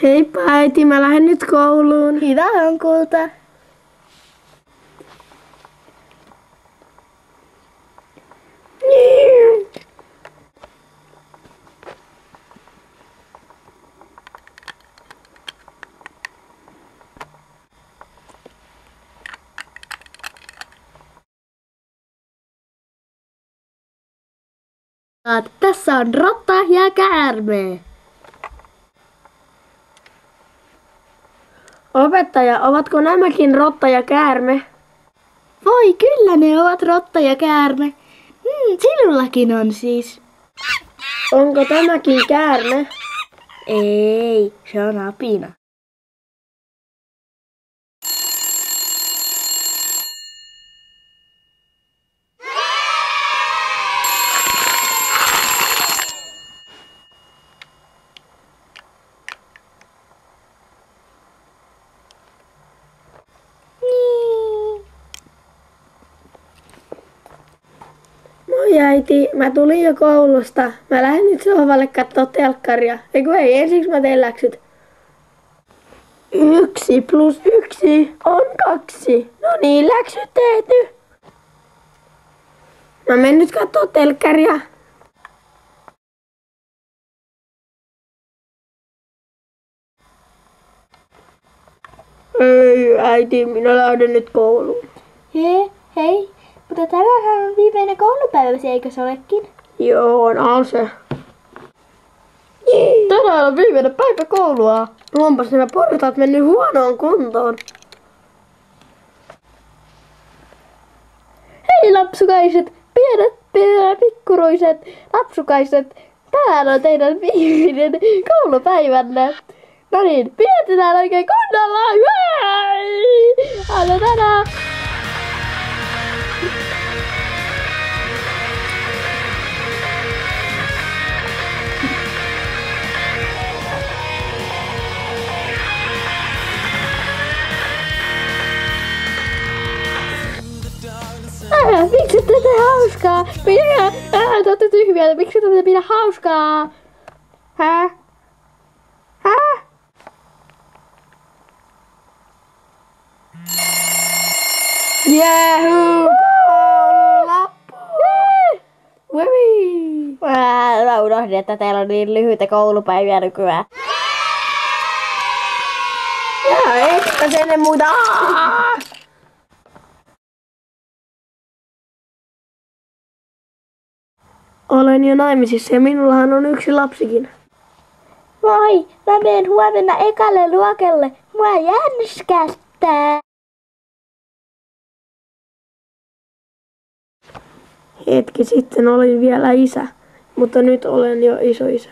Heippa äiti, mä lähden nyt kouluun. Hyvä on, kulta. Tässä on rotta ja käärme. Opettaja, ovatko nämäkin rotta ja käärme? Voi, kyllä ne ovat rotta ja käärme. Sinullakin on siis. Onko tämäkin käärme? Ei, se on apina. Moi äiti, mä tulin jo koulusta. Mä lähden nyt sohvalle kattoo telkkaria. Eiku ei, ensiksi mä teen läksyt. 1 + 1 on 2. No niin, läksyt tehty. Mä menen nyt kattoo telkkaria. Ei äiti, minä lähden nyt kouluun. Hei, mutta tänään on viimeinen koulupäivä, eikö se olekin? Joo, on se. Tänään on viimeinen päivä koulua. Onpas nämä portaat mennyt huonoon kuntoon. Hei lapsukaiset, pienet pikkuruiset lapsukaiset. Tänään on teidän viimeinen koulupäivänne. No niin, pidetään oikein kunnolla. Aloitetaan. Miksi te tee hauskaa? Te ootte tyhmiä, miksi te pidä hauskaa? Hä? Jäähuu! Lappu! Wee! Mä unohdin, että teillä on niin lyhyitä koulupäiviä nykyään. Ja etkä sen ennen muuta! Olen jo naimisissa ja minullahan on yksi lapsikin. Moi, mä menen huomenna ekalle luokalle. Mua jänskättää. Hetki sitten olin vielä isä, mutta nyt olen jo isoisä.